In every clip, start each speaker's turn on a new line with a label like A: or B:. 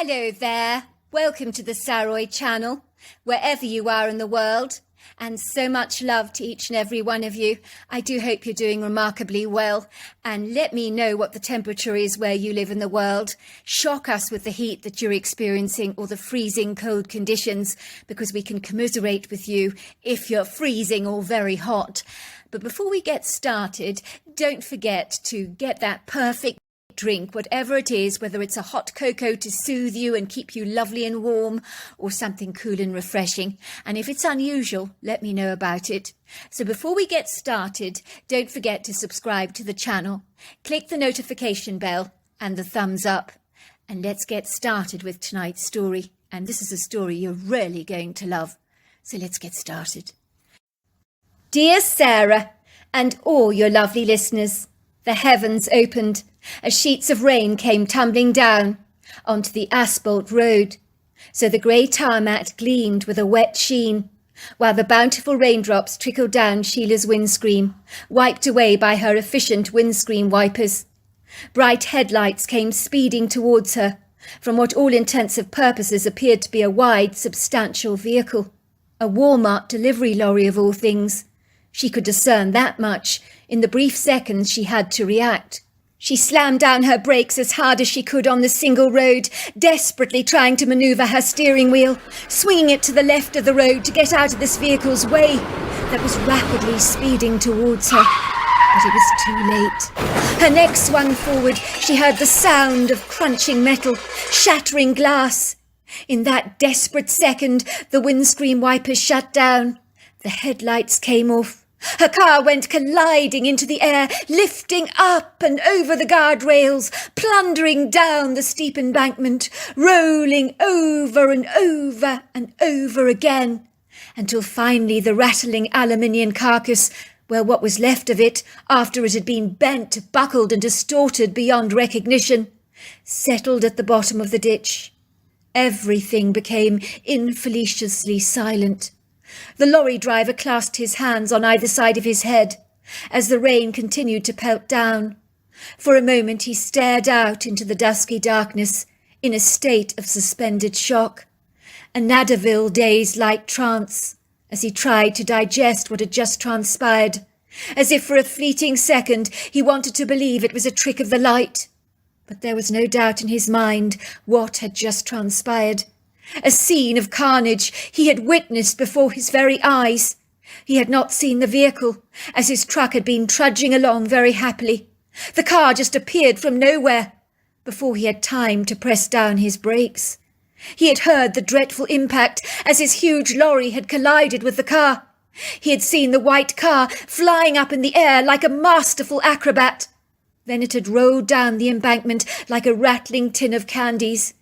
A: Hello there, welcome to the Saroy channel, wherever you are in the world, and so much love to each and every one of you. I do hope you're doing remarkably well, and let me know what the temperature is where you live in the world. Shock us with the heat that you're experiencing or the freezing cold conditions, because we can commiserate with you if you're freezing or very hot. But before we get started, don't forget to get that perfect drink, whatever it is, whether it's a hot cocoa to soothe you and keep you lovely and warm, or something cool and refreshing. And if it's unusual, let me know about it. So before we get started, don't forget to subscribe to the channel, click the notification bell and the thumbs up, and let's get started with tonight's story. And this is a story you're really going to love. So let's get started. Dear Sarah, and all your lovely listeners, the heavens opened as sheets of rain came tumbling down onto the asphalt road, so the grey tarmac gleamed with a wet sheen, while the bountiful raindrops trickled down Sheila's windscreen, wiped away by her efficient windscreen wipers. Bright headlights came speeding towards her, from what all intensive purposes appeared to be a wide, substantial vehicle. A Walmart delivery lorry of all things. She could discern that much in the brief seconds she had to react. She slammed down her brakes as hard as she could on the single road, desperately trying to manoeuvre her steering wheel, swinging it to the left of the road to get out of this vehicle's way that was rapidly speeding towards her. But it was too late. Her neck swung forward. She heard the sound of crunching metal, shattering glass. In that desperate second, the windscreen wipers shut down. The headlights came off. Her car went colliding into the air, lifting up and over the guardrails, plundering down the steep embankment, rolling over and over and over again, until finally the rattling aluminium carcass, well, what was left of it after it had been bent, buckled and distorted beyond recognition, settled at the bottom of the ditch. Everything became infeliciously silent. The lorry driver clasped his hands on either side of his head as the rain continued to pelt down. For a moment he stared out into the dusky darkness in a state of suspended shock, a Nadaville daze-like trance, as he tried to digest what had just transpired, as if for a fleeting second he wanted to believe it was a trick of the light. But there was no doubt in his mind what had just transpired. A scene of carnage he had witnessed before his very eyes. He had not seen the vehicle, as his truck had been trudging along very happily. The car just appeared from nowhere, before he had time to press down his brakes. He had heard the dreadful impact as his huge lorry had collided with the car. He had seen the white car flying up in the air like a masterful acrobat. Then it had rolled down the embankment like a rattling tin of candies.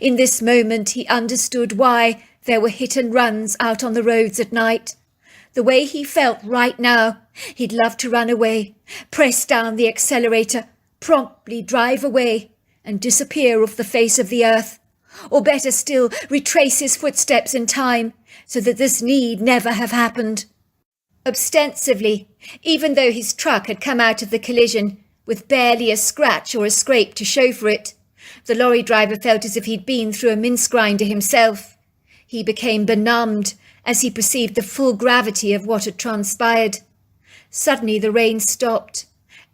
A: In this moment he understood why there were hit-and-runs out on the roads at night. The way he felt right now, he'd love to run away, press down the accelerator, promptly drive away and disappear off the face of the earth. Or better still, retrace his footsteps in time so that this need never have happened. Ostensibly, even though his truck had come out of the collision with barely a scratch or a scrape to show for it, the lorry driver felt as if he'd been through a mince grinder himself. He became benumbed as he perceived the full gravity of what had transpired. Suddenly the rain stopped.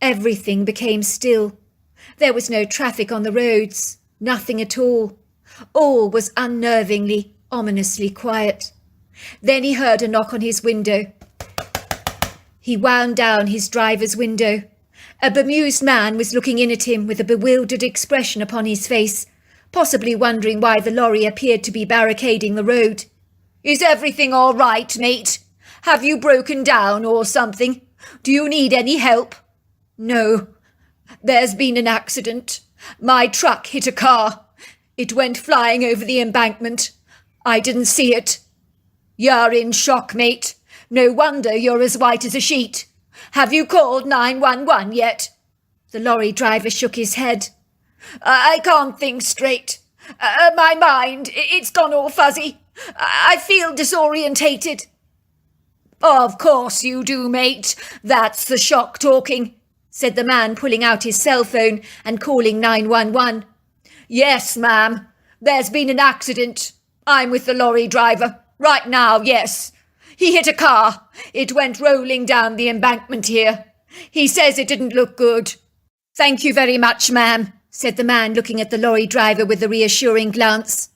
A: Everything became still. There was no traffic on the roads, nothing at all. All was unnervingly, ominously quiet. Then he heard a knock on his window. He wound down his driver's window. A bemused man was looking in at him with a bewildered expression upon his face, possibly wondering why the lorry appeared to be barricading the road. "Is everything all right, mate? Have you broken down or something? Do you need any help?" "No. There's been an accident. My truck hit a car. It went flying over the embankment. I didn't see it." "You're in shock, mate. No wonder you're as white as a sheet. Have you called 911 yet?" The lorry driver shook his head. "I can't think straight. My mind, it's gone all fuzzy. I feel disorientated." "Of course you do, mate. That's the shock talking," said the man, pulling out his cell phone and calling 911. "Yes, ma'am.
B: There's been an accident. I'm with the lorry driver. Right now, yes. He hit a car. It went rolling down the embankment here. He says it didn't look good."
A: "Thank you very much, ma'am," said the man, looking at the lorry driver with a reassuring glance.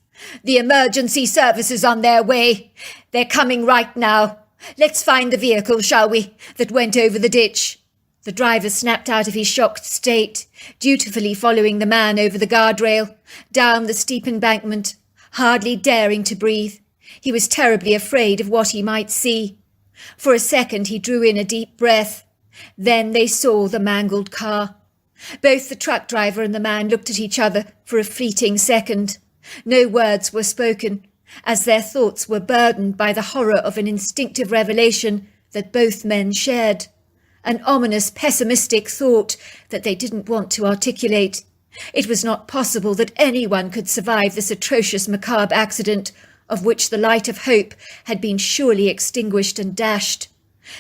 B: "The emergency service is on their way. They're coming right now. Let's find the vehicle, shall we, that went over the ditch."
A: The driver snapped out of his shocked state, dutifully following the man over the guardrail, down the steep embankment, hardly daring to breathe. He was terribly afraid of what he might see. For a second he drew in a deep breath. Then they saw the mangled car. Both the truck driver and the man looked at each other for a fleeting second. No words were spoken, as their thoughts were burdened by the horror of an instinctive revelation that both men shared. An ominous, pessimistic thought that they didn't want to articulate. It was not possible that anyone could survive this atrocious, macabre accident, of which the light of hope had been surely extinguished and dashed.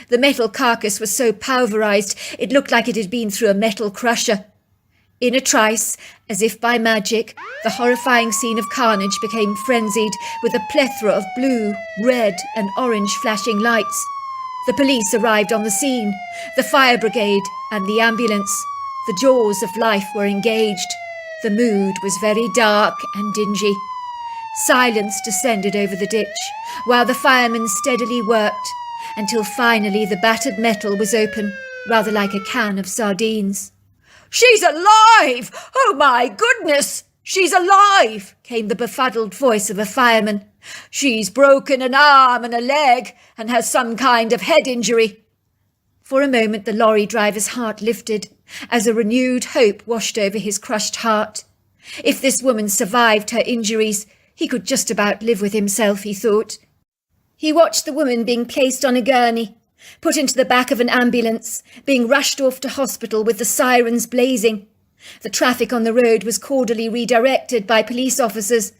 A: The metal carcass was so pulverized it looked like it had been through a metal crusher. In a trice, as if by magic, the horrifying scene of carnage became frenzied with a plethora of blue, red and orange flashing lights. The police arrived on the scene, the fire brigade and the ambulance. The jaws of life were engaged. The mood was very dark and dingy. Silence descended over the ditch, while the firemen steadily worked, until finally the battered metal was open, rather like a can of sardines.
B: "She's alive! Oh, my goodness! She's alive!" came the befuddled voice of a fireman. "She's broken an arm and a leg and has some kind of head injury."
A: For a moment the lorry driver's heart lifted, as a renewed hope washed over his crushed heart. If this woman survived her injuries, he could just about live with himself, he thought. He watched the woman being placed on a gurney, put into the back of an ambulance, being rushed off to hospital with the sirens blazing. The traffic on the road was cordially redirected by police officers,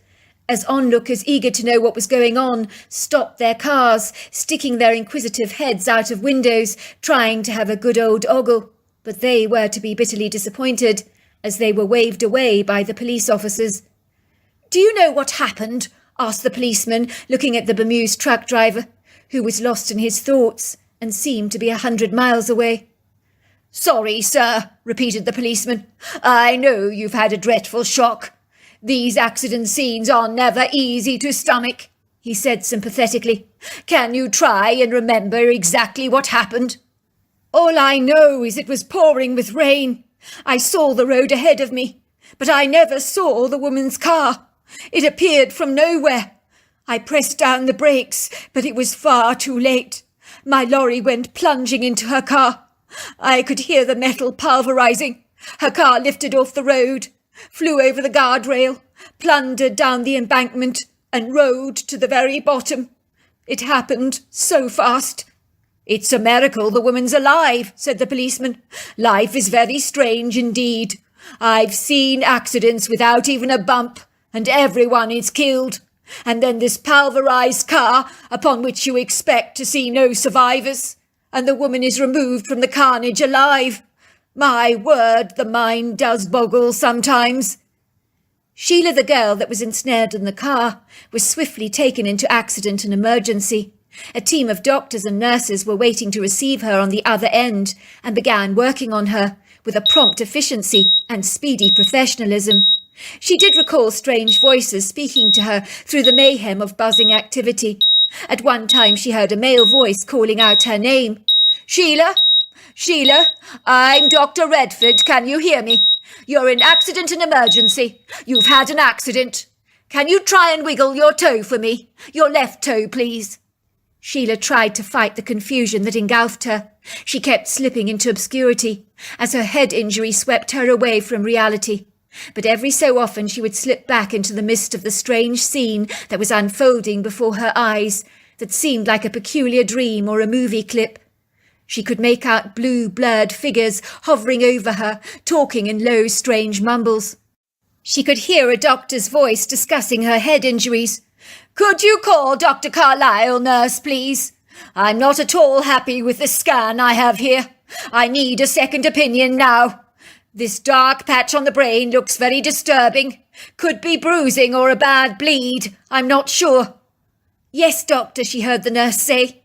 A: as onlookers eager to know what was going on stopped their cars, sticking their inquisitive heads out of windows, trying to have a good old ogle. But they were to be bitterly disappointed, as they were waved away by the police officers.
B: "Do you know what happened?" asked the policeman, looking at the bemused truck driver,
A: who was lost in his thoughts and seemed to be 100 miles away.
B: "Sorry, sir," repeated the policeman. "I know you've had a dreadful shock. These accident scenes are never easy to stomach," he said sympathetically. "Can you try and remember exactly what happened?"
A: "All I know is it was pouring with rain. I saw the road ahead of me, but I never saw the woman's car. It appeared from nowhere. I pressed down the brakes, but it was far too late. My lorry went plunging into her car. I could hear the metal pulverizing. Her car lifted off the road, flew over the guardrail, plundered down the embankment, and rode to the very bottom. It happened so fast."
B: "It's a miracle the woman's alive," said the policeman. "Life is very strange indeed. I've seen accidents without even a bump, and everyone is killed. And then this pulverized car, upon which you expect to see no survivors, and the woman is removed from the carnage alive. My word, the mind does boggle sometimes."
A: Sheila, the girl that was ensnared in the car, was swiftly taken into accident and emergency. A team of doctors and nurses were waiting to receive her on the other end and began working on her with a prompt efficiency and speedy professionalism. She did recall strange voices speaking to her through the mayhem of buzzing activity. At one time she heard a male voice calling out her name.
B: "Sheila? Sheila, I'm Dr. Redford. Can you hear me? You're in accident and emergency. You've had an accident. Can you try and wiggle your toe for me? Your left toe, please."
A: Sheila tried to fight the confusion that engulfed her. She kept slipping into obscurity as her head injury swept her away from reality. But every so often she would slip back into the midst of the strange scene that was unfolding before her eyes, that seemed like a peculiar dream or a movie clip. She could make out blue, blurred figures hovering over her, talking in low, strange mumbles. She could hear a doctor's voice discussing her head injuries.
B: "Could you call Dr. Carlyle, nurse, please? I'm not at all happy with the scan I have here. I need a second opinion now. This dark patch on the brain looks very disturbing. Could be bruising or a bad bleed. I'm not sure."
A: "Yes, doctor," she heard the nurse say.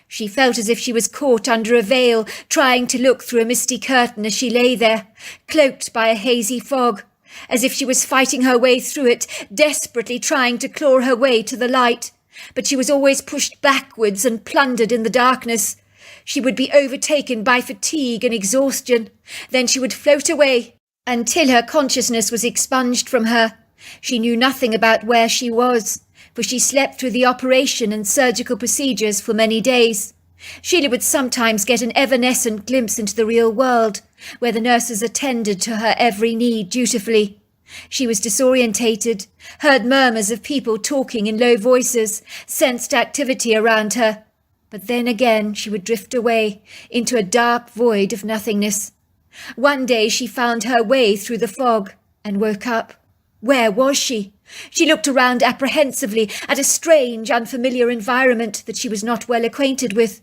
A: She felt as if she was caught under a veil, trying to look through a misty curtain as she lay there, cloaked by a hazy fog, as if she was fighting her way through it, desperately trying to claw her way to the light. But she was always pushed backwards and plundered in the darkness. She would be overtaken by fatigue and exhaustion. Then she would float away until her consciousness was expunged from her. She knew nothing about where she was, for she slept through the operation and surgical procedures for many days. Sheila would sometimes get an evanescent glimpse into the real world, where the nurses attended to her every need dutifully. She was disorientated, heard murmurs of people talking in low voices, sensed activity around her. But then again she would drift away into a dark void of nothingness. One day she found her way through the fog and woke up. Where was she? She looked around apprehensively at a strange, unfamiliar environment that she was not well acquainted with.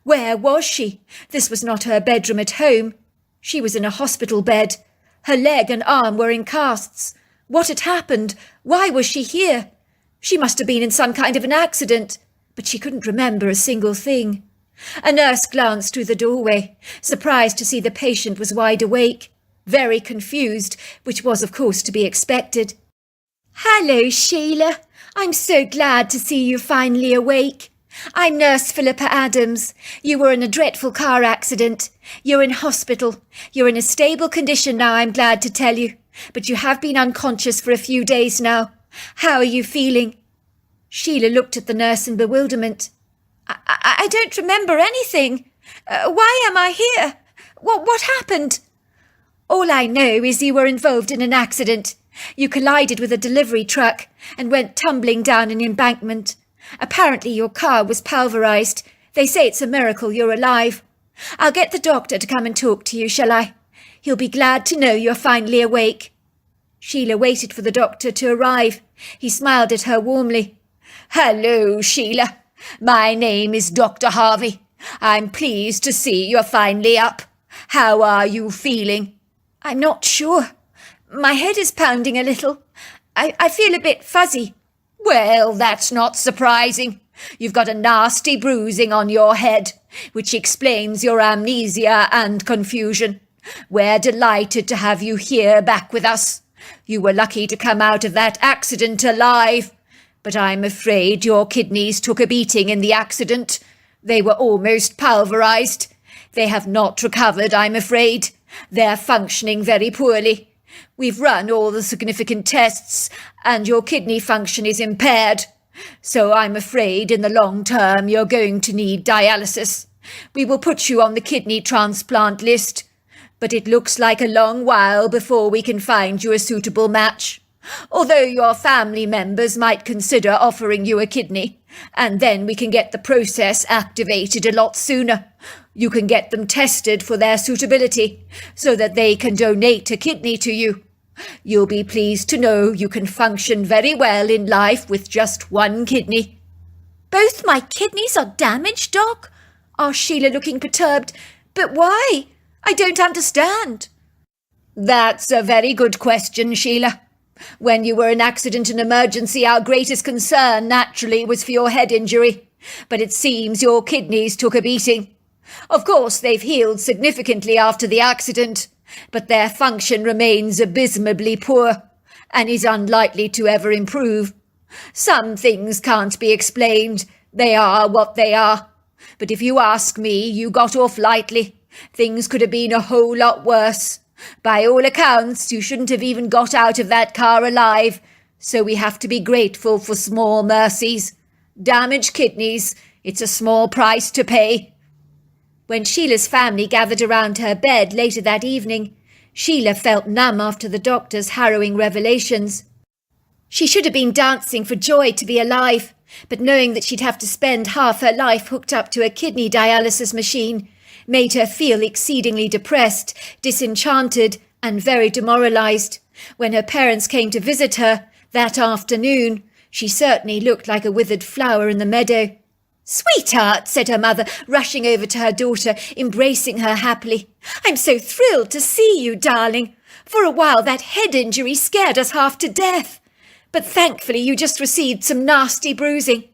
A: Where was she? This was not her bedroom at home. She was in a hospital bed. Her leg and arm were in casts. What had happened? Why was she here? She must have been in some kind of an accident, but she couldn't remember a single thing. A nurse glanced through the doorway, surprised to see the patient was wide awake, very confused, which was, of course, to be expected. "Hello, Sheila. I'm so glad to see you finally awake. I'm Nurse Philippa Adams. You were in a dreadful car accident. You're in hospital. You're in a stable condition now, I'm glad to tell you. But you have been unconscious for a few days now. How are you feeling?" Sheila looked at the nurse in bewilderment. I don't remember anything. Why am I here? What happened?" "All I know is you were involved in an accident. You collided with a delivery truck and went tumbling down an embankment. Apparently your car was pulverized. They say it's a miracle you're alive. I'll get the doctor to come and talk to you, shall I? He'll be glad to know you're finally awake." Sheila waited for the doctor to arrive. He smiled at her warmly. "Hello, Sheila. My name is Dr. Harvey. I'm pleased to see you're finally up. How are you feeling?" "I'm not sure. My head is pounding a little. I feel a bit fuzzy." "Well, that's not surprising. You've got a nasty bruising on your head, which explains your amnesia and confusion. We're delighted to have you here back with us. You were lucky to come out of that accident alive. But I'm afraid your kidneys took a beating in the accident. They were almost pulverized. They have not recovered, I'm afraid. They're functioning very poorly. We've run all the significant tests, and your kidney function is impaired. So I'm afraid in the long term you're going to need dialysis. We will put you on the kidney transplant list, but it looks like a long while before we can find you a suitable match. Although your family members might consider offering you a kidney, and then we can get the process activated a lot sooner. You can get them tested for their suitability, so that they can donate a kidney to you. You'll be pleased to know you can function very well in life with just one kidney." "Both my kidneys are damaged, Doc?" asked Sheila, looking perturbed. "But why? I don't understand." "That's a very good question, Sheila. When you were in accident and emergency, our greatest concern, naturally, was for your head injury. But it seems your kidneys took a beating. Of course, they've healed significantly after the accident, but their function remains abysmally poor and is unlikely to ever improve. Some things can't be explained. They are what they are. But if you ask me, you got off lightly. Things could have been a whole lot worse. By all accounts, you shouldn't have even got out of that car alive, so we have to be grateful for small mercies. Damaged kidneys, it's a small price to pay." When Sheila's family gathered around her bed later that evening, Sheila felt numb after the doctor's harrowing revelations. She should have been dancing for joy to be alive, but knowing that she'd have to spend half her life hooked up to a kidney dialysis machine made her feel exceedingly depressed, disenchanted, and very demoralized. When her parents came to visit her that afternoon, she certainly looked like a withered flower in the meadow. "Sweetheart," said her mother, rushing over to her daughter, embracing her happily. "I'm so thrilled to see you, darling. For a while that head injury scared us half to death. But thankfully you just received some nasty bruising.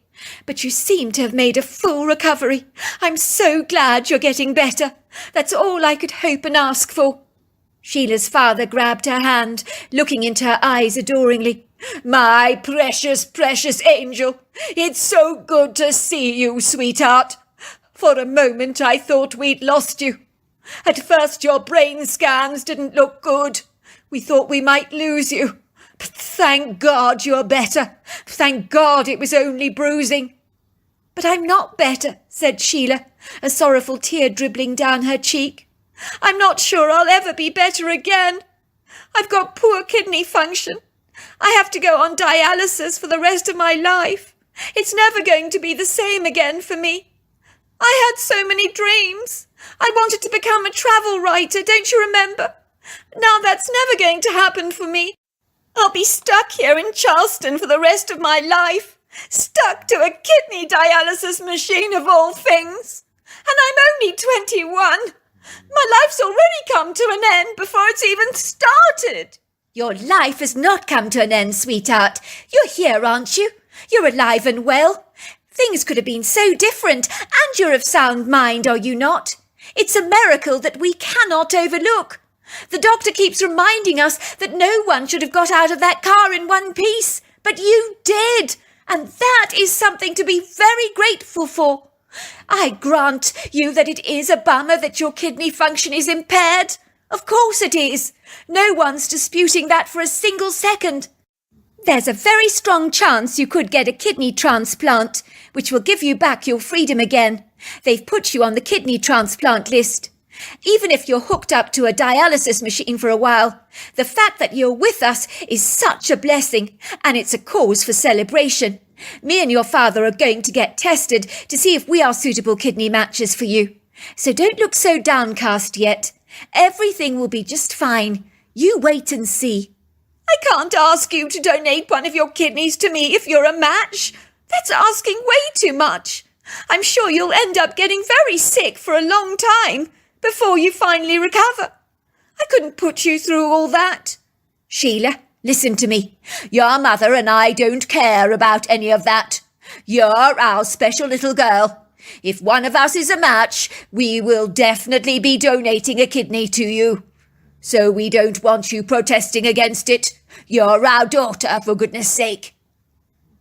A: But you seem to have made a full recovery. I'm so glad you're getting better. That's all I could hope and ask for." Sheila's father grabbed her hand, looking into her eyes adoringly. "My precious, precious angel, it's so good to see you, sweetheart. For a moment I thought we'd lost you. At first your brain scans didn't look good. We thought we might lose you. But thank God you're better. Thank God it was only bruising." "But I'm not better," said Sheila, a sorrowful tear dribbling down her cheek. "I'm not sure I'll ever be better again. I've got poor kidney function. I have to go on dialysis for the rest of my life. It's never going to be the same again for me. I had so many dreams. I wanted to become a travel writer, don't you remember? Now that's never going to happen for me. I'll be stuck here in Charleston for the rest of my life, stuck to a kidney dialysis machine of all things. And I'm only 21. My life's already come to an end before it's even started." "Your life has not come to an end, sweetheart. You're here, aren't you? You're alive and well. Things could have been so different, and you're of sound mind, are you not? It's a miracle that we cannot overlook. The doctor keeps reminding us that no one should have got out of that car in one piece, but you did, and that is something to be very grateful for. I grant you that it is a bummer that your kidney function is impaired. Of course it is. No one's disputing that for a single second. There's a very strong chance you could get a kidney transplant, which will give you back your freedom again. They've put you on the kidney transplant list. Even if you're hooked up to a dialysis machine for a while, the fact that you're with us is such a blessing, and it's a cause for celebration. Me and your father are going to get tested to see if we are suitable kidney matches for you. So don't look so downcast yet. Everything will be just fine. You wait and see." "I can't ask you to donate one of your kidneys to me if you're a match. That's asking way too much. I'm sure you'll end up getting very sick for a long time before you finally recover. I couldn't put you through all that." "Sheila, listen to me. Your mother and I don't care about any of that. You're our special little girl. If one of us is a match, we will definitely be donating a kidney to you. So we don't want you protesting against it. You're our daughter, for goodness sake."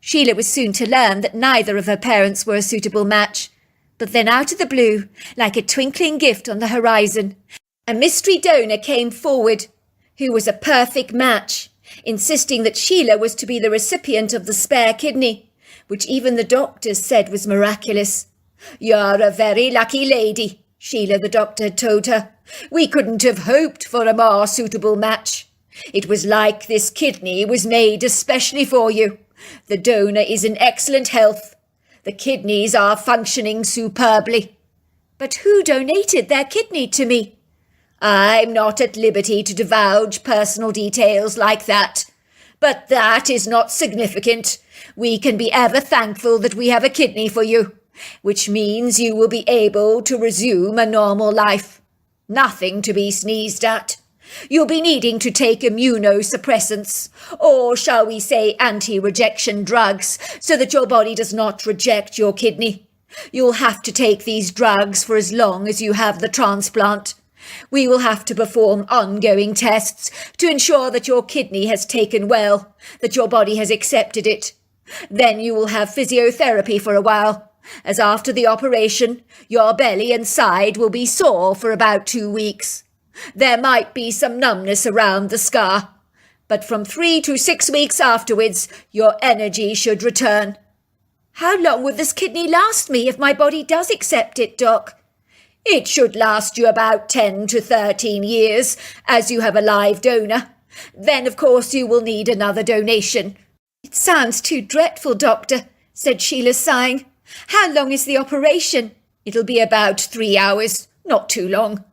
A: Sheila was soon to learn that neither of her parents were a suitable match. But then out of the blue, like a twinkling gift on the horizon, a mystery donor came forward, who was a perfect match, insisting that Sheila was to be the recipient of the spare kidney, which even the doctors said was miraculous. "You're a very lucky lady," Sheila the doctor had told her. "We couldn't have hoped for a more suitable match. It was like this kidney was made especially for you. The donor is in excellent health. The kidneys are functioning superbly." "But who donated their kidney to me?" "I'm not at liberty to divulge personal details like that. But that is not significant. We can be ever thankful that we have a kidney for you, which means you will be able to resume a normal life. Nothing to be sneezed at. You'll be needing to take immunosuppressants, or shall we say anti-rejection drugs, so that your body does not reject your kidney. You'll have to take these drugs for as long as you have the transplant. We will have to perform ongoing tests to ensure that your kidney has taken well, that your body has accepted it. Then you will have physiotherapy for a while, as after the operation, your belly and side will be sore for about 2 weeks. There might be some numbness around the scar, but from 3 to 6 weeks afterwards, your energy should return." "How long will this kidney last me if my body does accept it, Doc?" "It should last you about 10 to 13 years, as you have a live donor. Then, of course, you will need another donation." "It sounds too dreadful, Doctor," said Sheila, sighing. "How long is the operation?" "It'll be about 3 hours, not too long."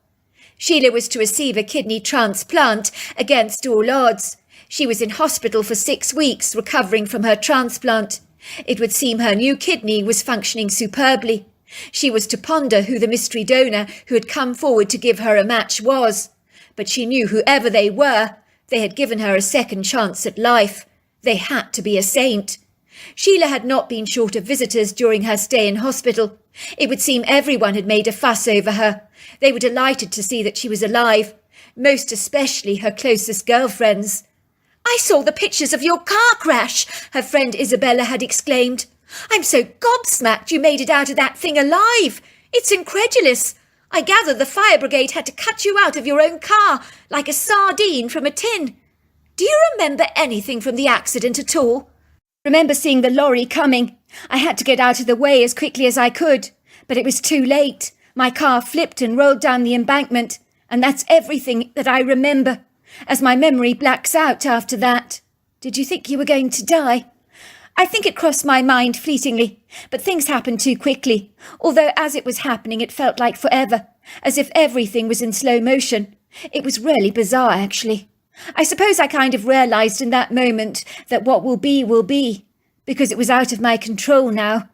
A: Sheila was to receive a kidney transplant against all odds. She was in hospital for 6 weeks recovering from her transplant.
B: It would seem her new kidney was functioning superbly. She was to ponder who the mystery donor who had come forward to give her a match was. But she knew whoever they were, they had given her a second chance at life. They had to be a saint. Sheila had not been short of visitors during her stay in hospital. It would seem everyone had made a fuss over her. They were delighted to see that she was alive, most especially her closest girlfriends. "I saw the pictures of your car crash," her friend Isabella had exclaimed. "I'm so gobsmacked you made it out of that thing alive. It's incredulous. I gather the fire brigade had to cut you out of your own car like a sardine from a tin. Do you remember anything from the accident at all?" "Remember seeing the lorry coming. I had to get out of the way as quickly as I could, but it was too late. My car flipped and rolled down the embankment, and that's everything that I remember, as my memory blacks out after that." "Did you think you were going to die?" "I think it crossed my mind fleetingly, but things happened too quickly, although as it was happening it felt like forever, as if everything was in slow motion. It was really bizarre, actually. I suppose I kind of realised in that moment that what will be, because it was out of my control now."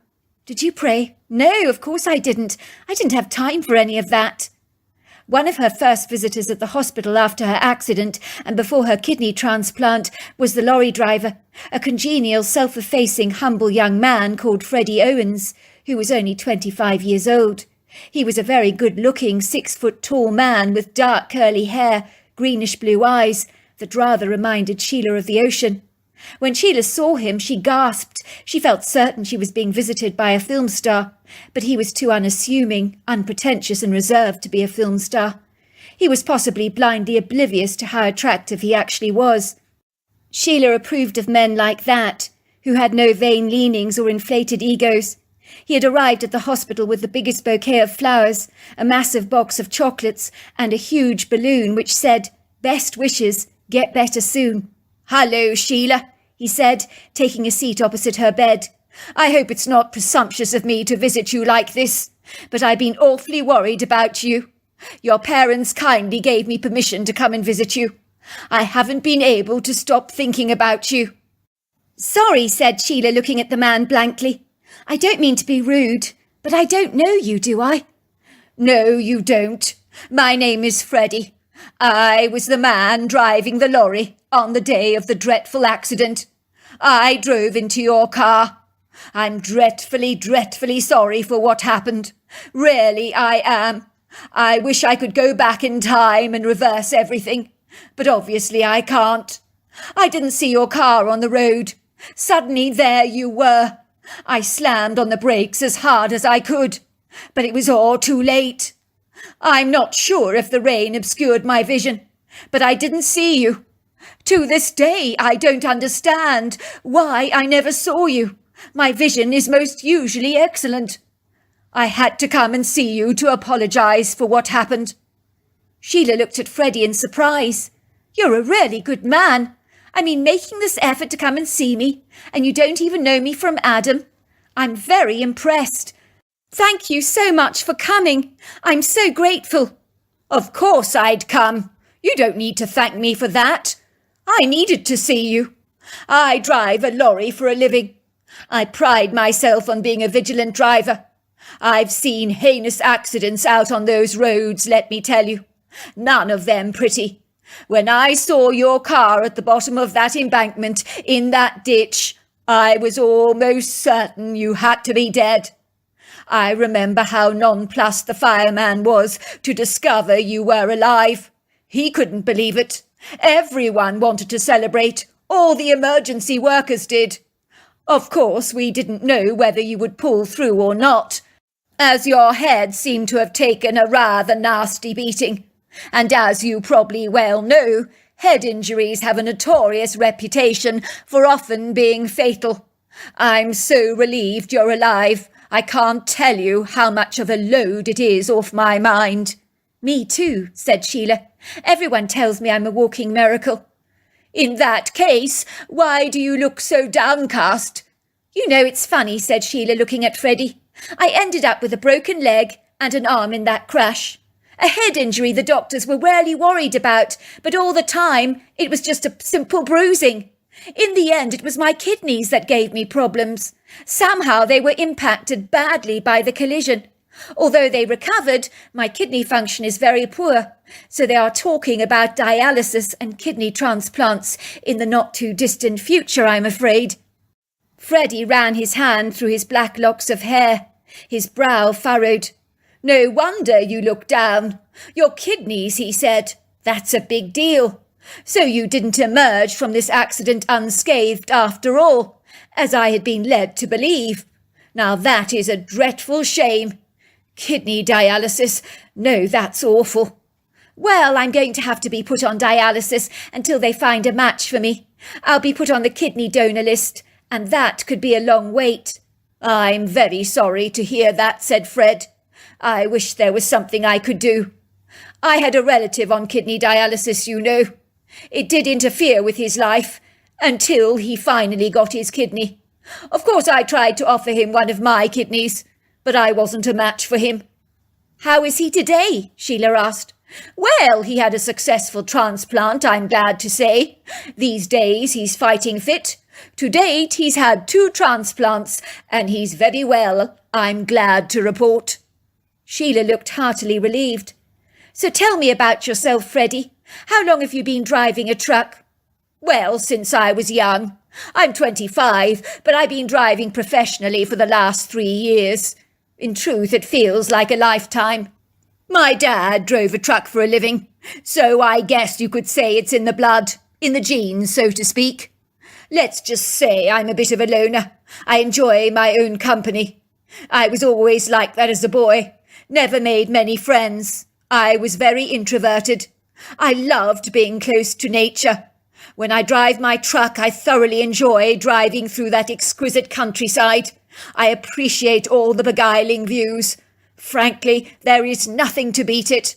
B: "Did you pray?" "No, of course I didn't. I didn't have time for any of that." One of her first visitors at the hospital after her accident and before her kidney transplant was the lorry driver, a congenial, self-effacing, humble young man called Freddie Owens, who was only 25 years old. He was a very good-looking, 6-foot-tall man with dark curly hair, greenish-blue eyes that rather reminded Sheila of the ocean. When Sheila saw him, she gasped. She felt certain she was being visited by a film star, but he was too unassuming, unpretentious and reserved to be a film star. He was possibly blindly oblivious to how attractive he actually was. Sheila approved of men like that, who had no vain leanings or inflated egos. He had arrived at the hospital with the biggest bouquet of flowers, a massive box of chocolates, and a huge balloon which said, "Best wishes, get better soon." "Hello, Sheila," he said, taking a seat opposite her bed. "I hope it's not presumptuous of me to visit you like this, but I've been awfully worried about you. Your parents kindly gave me permission to come and visit you. I haven't been able to stop thinking about you." "Sorry," said Sheila, looking at the man blankly. "I don't mean to be rude, but I don't know you, do I?" "No, you don't. My name is Freddie. I was the man driving the lorry on the day of the dreadful accident. I drove into your car. I'm dreadfully sorry for what happened. Really, I am. I wish I could go back in time and reverse everything, but obviously I can't. I didn't see your car on the road. Suddenly there you were. I slammed on the brakes as hard as I could, but it was all too late. I'm not sure if the rain obscured my vision, but I didn't see you. To this day, I don't understand why I never saw you. My vision is most usually excellent. I had to come and see you to apologise for what happened." Sheila looked at Freddie in surprise. "You're a really good man. I mean, making this effort to come and see me, and you don't even know me from Adam. I'm very impressed. Thank you so much for coming. I'm so grateful." "Of course I'd come. You don't need to thank me for that. I needed to see you. I drive a lorry for a living. I pride myself on being a vigilant driver. I've seen heinous accidents out on those roads, let me tell you. None of them pretty. When I saw your car at the bottom of that embankment in that ditch, I was almost certain you had to be dead. I remember how nonplussed the fireman was to discover you were alive. He couldn't believe it. Everyone wanted to celebrate. All the emergency workers did. Of course, we didn't know whether you would pull through or not, as your head seemed to have taken a rather nasty beating. And as you probably well know, head injuries have a notorious reputation for often being fatal. I'm so relieved you're alive. I can't tell you how much of a load it is off my mind." "Me too," said Sheila. "Everyone tells me I'm a walking miracle." "In that case, why do you look so downcast?" "You know, it's funny," said Sheila, looking at Freddie. "I ended up with a broken leg and an arm in that crash. A head injury the doctors were rarely worried about, but all the time it was just a simple bruising. In the end, it was my kidneys that gave me problems. Somehow they were impacted badly by the collision. Although they recovered, my kidney function is very poor, so they are talking about dialysis and kidney transplants in the not-too-distant future, I'm afraid. Freddie ran his hand through his black locks of hair, his brow furrowed. "No wonder you look down. Your kidneys," he said. "That's a big deal. So you didn't emerge from this accident unscathed after all, as I had been led to believe. Now that is a dreadful shame. Kidney dialysis. No, that's awful. Well, I'm going to have to be put on dialysis until they find a match for me. I'll be put on the kidney donor list, and that could be a long wait." "I'm very sorry to hear that," said Fred. "I wish there was something I could do. I had a relative on kidney dialysis, you know. It did interfere with his life, until he finally got his kidney. Of course, I tried to offer him one of my kidneys, but I wasn't a match for him." "How is he today?" Sheila asked. "Well, he had a successful transplant, I'm glad to say. These days he's fighting fit. To date he's had 2 transplants, and he's very well, I'm glad to report." Sheila looked heartily relieved. "So tell me about yourself, Freddie. How long have you been driving a truck?" "Well, since I was young. I'm 25, but I've been driving professionally for the last 3 years. In truth, it feels like a lifetime. My dad drove a truck for a living, so I guess you could say it's in the blood, in the genes, so to speak. Let's just say I'm a bit of a loner. I enjoy my own company. I was always like that as a boy. Never made many friends. I was very introverted. I loved being close to nature. When I drive my truck, I thoroughly enjoy driving through that exquisite countryside. I appreciate all the beguiling views. Frankly, there is nothing to beat it.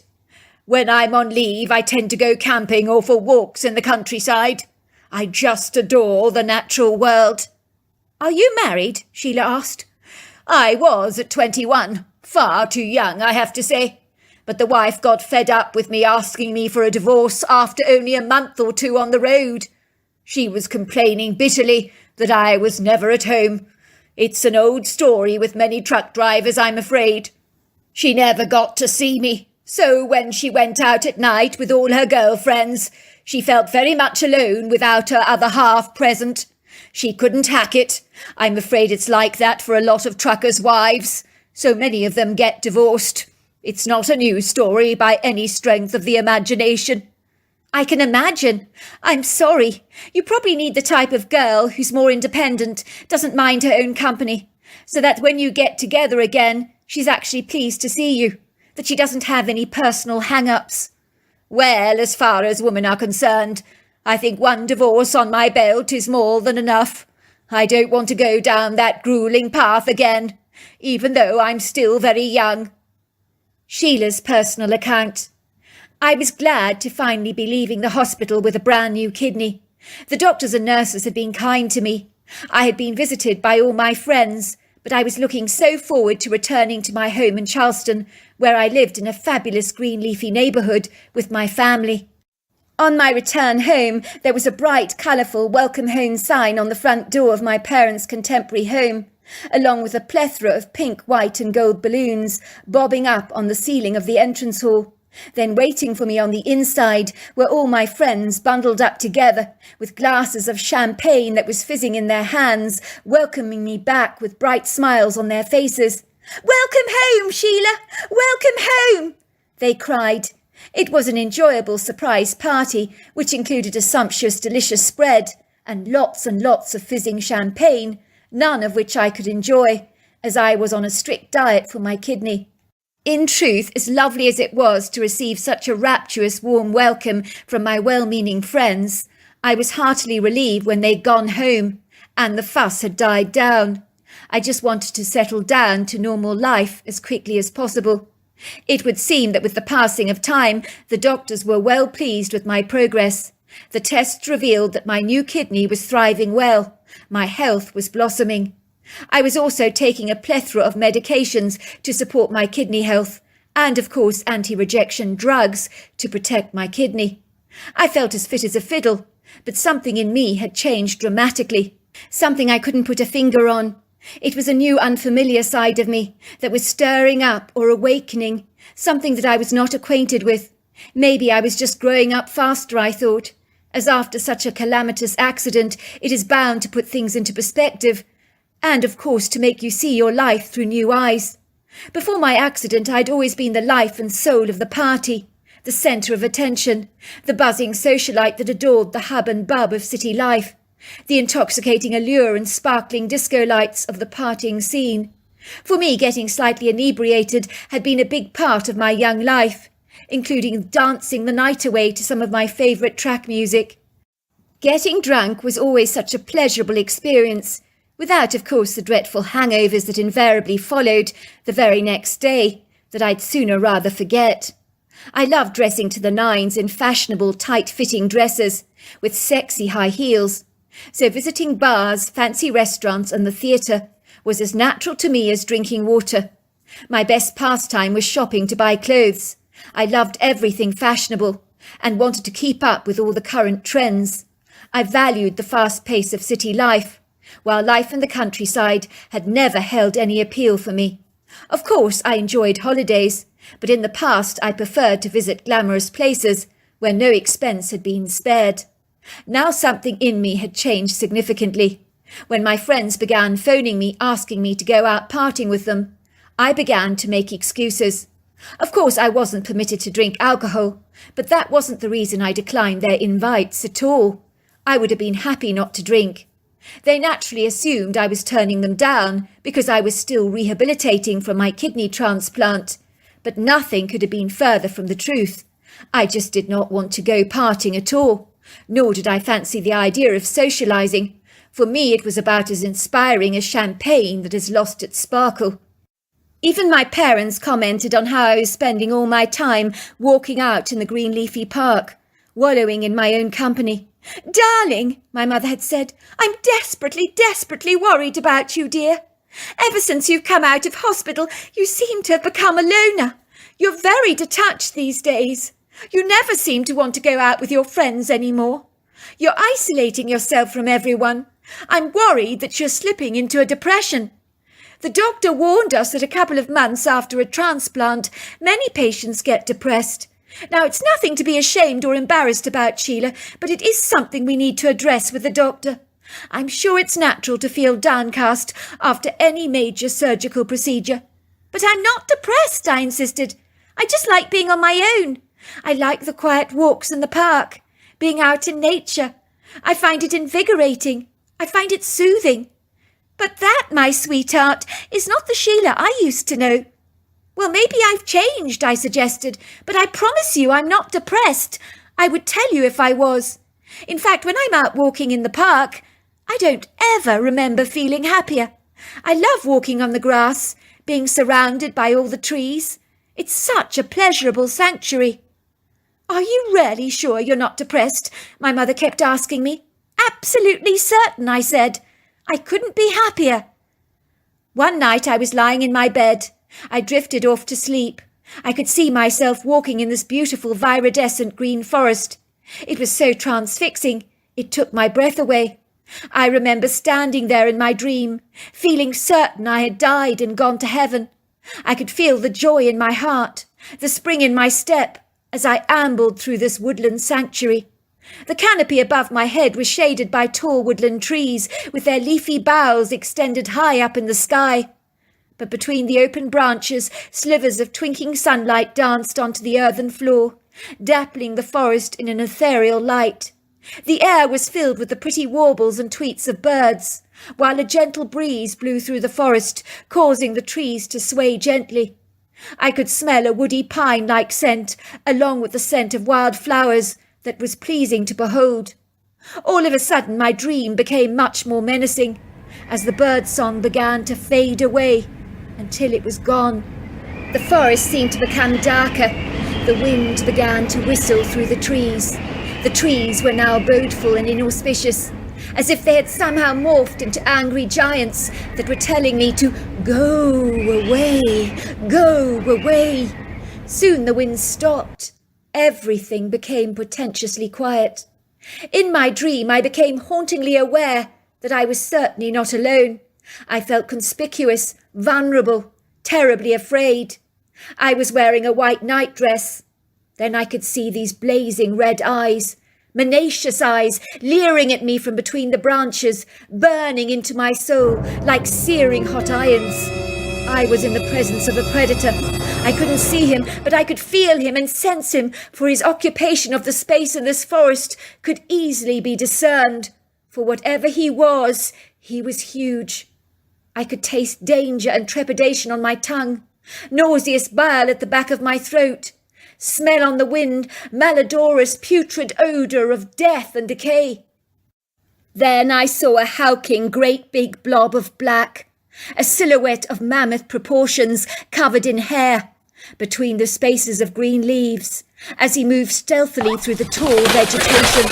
B: When I'm on leave, I tend to go camping or for walks in the countryside. I just adore the natural world." "Are you married?" Sheila asked. "I was at 21. Far too young, I have to say. But the wife got fed up with me asking me for a divorce after only a month or 2 on the road. She was complaining bitterly that I was never at home. It's an old story with many truck drivers, I'm afraid. She never got to see me, so when she went out at night with all her girlfriends, she felt very much alone without her other half present. She couldn't hack it. I'm afraid it's like that for a lot of truckers' wives. So many of them get divorced. It's not a new story by any strength of the imagination." "I can imagine. I'm sorry. You probably need the type of girl who's more independent, doesn't mind her own company, so that when you get together again, she's actually pleased to see you, that she doesn't have any personal hang-ups." "Well, as far as women are concerned, I think 1 divorce on my belt is more than enough. I don't want to go down that grueling path again, even though I'm still very young." Sheila's personal account. "I was glad to finally be leaving the hospital with a brand new kidney. The doctors and nurses had been kind to me. I had been visited by all my friends, but I was looking so forward to returning to my home in Charleston, where I lived in a fabulous green leafy neighbourhood with my family. On my return home, there was a bright, colourful welcome home sign on the front door of my parents' contemporary home, along with a plethora of pink, white and gold balloons bobbing up on the ceiling of the entrance hall. Then waiting for me on the inside were all my friends bundled up together, with glasses of champagne that was fizzing in their hands, welcoming me back with bright smiles on their faces. "Welcome home, Sheila! Welcome home!" they cried. It was an enjoyable surprise party, which included a sumptuous, delicious spread and lots of fizzing champagne, none of which I could enjoy, as I was on a strict diet for my kidney. In truth, as lovely as it was to receive such a rapturous, warm welcome from my well-meaning friends, I was heartily relieved when they'd gone home and the fuss had died down. I just wanted to settle down to normal life as quickly as possible. It would seem that with the passing of time, the doctors were well pleased with my progress. The tests revealed that my new kidney was thriving well. My health was blossoming. I was also taking a plethora of medications to support my kidney health, and of course anti-rejection drugs to protect my kidney. I felt as fit as a fiddle,
A: But something in me had changed dramatically, something I couldn't put a finger on. It was a new unfamiliar side of me that was stirring up or awakening, something that I was not acquainted with. Maybe I was just growing up faster, I thought, as after such a calamitous accident it is bound to put things into perspective, and of course to make you see your life through new eyes. Before my accident I'd always been the life and soul of the party, the centre of attention, the buzzing socialite that adored the hub and bub of city life, the intoxicating allure and sparkling disco lights of the partying scene. For me, getting slightly inebriated had been a big part of my young life, including dancing the night away to some of my favourite track music. Getting drunk was always such a pleasurable experience, without, of course, the dreadful hangovers that invariably followed the very next day, that I'd sooner rather forget. I loved dressing to the nines in fashionable, tight-fitting dresses, with sexy high heels, so visiting bars, fancy restaurants and the theatre was as natural to me as drinking water. My best pastime was shopping to buy clothes. I loved everything fashionable and wanted to keep up with all the current trends. I valued the fast pace of city life, while life in the countryside had never held any appeal for me. Of course, I enjoyed holidays, but in the past I preferred to visit glamorous places where no expense had been spared. Now something in me had changed significantly. When my friends began phoning me asking me to go out partying with them, I began to make excuses. Of course, I wasn't permitted to drink alcohol, but that wasn't the reason I declined their invites at all. I would have been happy not to drink. They naturally assumed I was turning them down because I was still rehabilitating from my kidney transplant, but nothing could have been further from the truth. I just did not want to go partying at all, nor did I fancy the idea of socialising. For me it was about as inspiring as champagne that has lost its sparkle. Even my parents commented on how I was spending all my time walking out in the green leafy park, wallowing in my own company. "Darling," my mother had said, "I'm desperately, desperately worried about you, dear. Ever since you've come out of hospital, you seem to have become a loner. You're very detached these days. You never seem to want to go out with your friends anymore. You're isolating yourself from everyone. I'm worried that you're slipping into a depression. The doctor warned us that a couple of months after a transplant, many patients get depressed. Now, it's nothing to be ashamed or embarrassed about, Sheila, but it is something we need to address with the doctor. I'm sure it's natural to feel downcast after any major surgical procedure. But I'm not depressed, I insisted. I just like being on my own. I like the quiet walks in the park, being out in nature. I find it invigorating. I find it soothing. But that, my sweetheart, is not the Sheila I used to know. Well, maybe I've changed, I suggested, but I promise you I'm not depressed. I would tell you if I was. In fact, when I'm out walking in the park, I don't ever remember feeling happier. I love walking on the grass, being surrounded by all the trees. It's such a pleasurable sanctuary. Are you really sure you're not depressed? My mother kept asking me. Absolutely certain, I said. I couldn't be happier. One night I was lying in my bed. I drifted off to sleep. I could see myself walking in this beautiful viridescent green forest. It was so transfixing, it took my breath away. I remember standing there in my dream, feeling certain I had died and gone to heaven. I could feel the joy in my heart, the spring in my step, as I ambled through this woodland sanctuary. The canopy above my head was shaded by tall woodland trees, with their leafy boughs extended high up in the sky. But between the open branches, slivers of twinkling sunlight danced onto the earthen floor, dappling the forest in an ethereal light. The air was filled with the pretty warbles and tweets of birds, while a gentle breeze blew through the forest, causing the trees to sway gently. I could smell a woody pine-like scent, along with the scent of wild flowers, that was pleasing to behold. All of a sudden my dream became much more menacing, as the bird-song began to fade away, until it was gone. The forest seemed to become darker. The wind began to whistle through the trees. The trees were now bodeful and inauspicious, as if they had somehow morphed into angry giants that were telling me to go away, go away. Soon the wind stopped. Everything became portentously quiet.
B: In my dream, I became hauntingly aware that I was certainly not alone. I felt conspicuous, vulnerable, terribly afraid. I was wearing a white nightdress. Then I could see these blazing red eyes, Menacious eyes leering at me from between the branches, burning into my soul like searing hot irons. I was in the presence of a predator. I couldn't see him, but I could feel him and sense him, for his occupation of the space in this forest could easily be discerned. For whatever he was huge. I could taste danger and trepidation on my tongue, nauseous bile at the back of my throat, smell on the wind, malodorous, putrid odour of death and decay. Then I saw a hulking, great big blob of black, a silhouette of mammoth proportions covered in hair, between the spaces of green leaves, as he moved stealthily through the tall vegetation.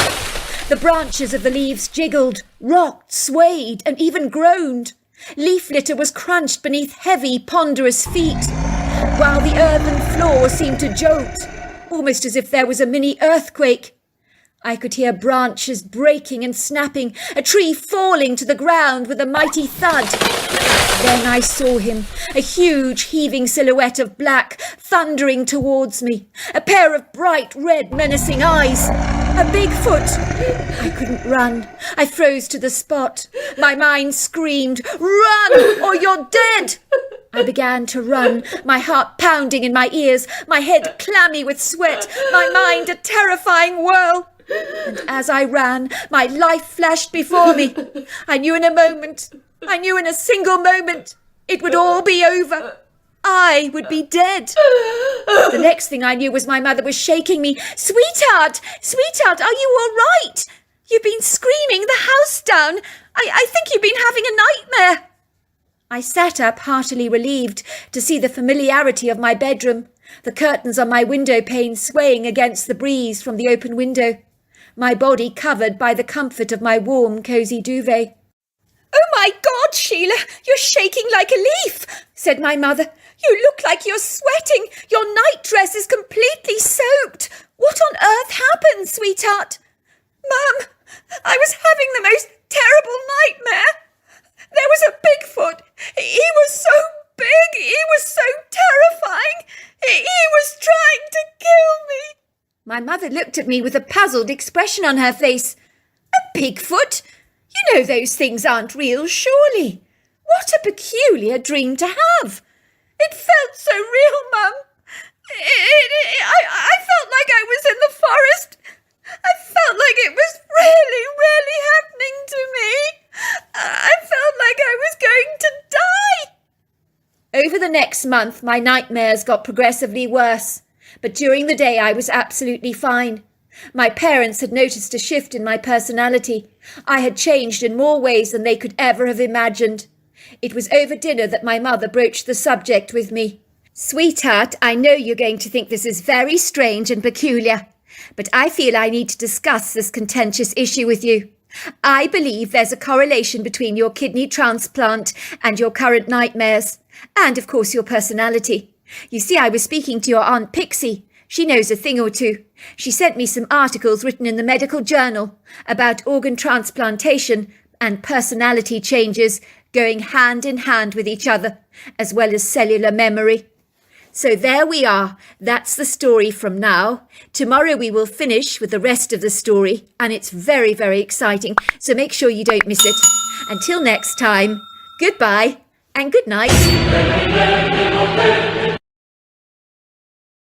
B: The branches of the leaves jiggled, rocked, swayed, and even groaned. Leaf litter was crunched beneath heavy, ponderous feet, while the earthen floor seemed to jolt, almost as if there was a mini earthquake. I could hear branches breaking and snapping, a tree falling to the ground with a mighty thud. Then I saw him, a huge heaving silhouette of black, thundering towards me, a pair of bright red menacing eyes. A Bigfoot! I couldn't run. I froze to the spot. My mind screamed, "Run, or you're dead!" I began to run, my heart pounding in my ears, my head clammy with sweat, my mind a terrifying whirl. And as I ran, my life flashed before me. I knew in a single moment, it would all be over. I would be dead. The next thing I knew was my mother was shaking me. Sweetheart, are you all right? You've been screaming the house down. I think you've been having a nightmare." I sat up, heartily relieved to see the familiarity of my bedroom, the curtains on my window pane swaying against the breeze from the open window, my body covered by the comfort of my warm, cosy duvet. "Oh my God, Sheila, you're shaking like a leaf," said my mother. "You look like you're sweating. Your nightdress is completely soaked. What on earth happened, sweetheart?" "Mum, I was having the most terrible nightmare. There was a Bigfoot. He was so big. He was so terrifying. He was trying to kill me." My mother looked at me with a puzzled expression on her face. "A Bigfoot? You know those things aren't real, surely. What a peculiar dream to have." "It felt so real, Mum. I felt like I was in the forest. I felt like it was really, really happening to me. I felt like I was going to die." Over the next month, my nightmares got progressively worse, but during the day I was absolutely fine. My parents had noticed a shift in my personality. I had changed in more ways than they could ever have imagined. It was over dinner that my mother broached the subject with me. "Sweetheart, I know you're going to think this is very strange and peculiar, but I feel I need to discuss this contentious issue with you. I believe there's a correlation between your kidney transplant and your current nightmares, and of course your personality. You see, I was speaking to your Aunt Pixie. She knows a thing or two. She sent me some articles written in the medical journal about organ transplantation and personality changes going hand in hand with each other, as well as cellular memory. So there we are. That's the story from now. Tomorrow we will finish with the rest of the story, and it's very, very exciting, so make sure you don't miss it. Until next time, goodbye and good night.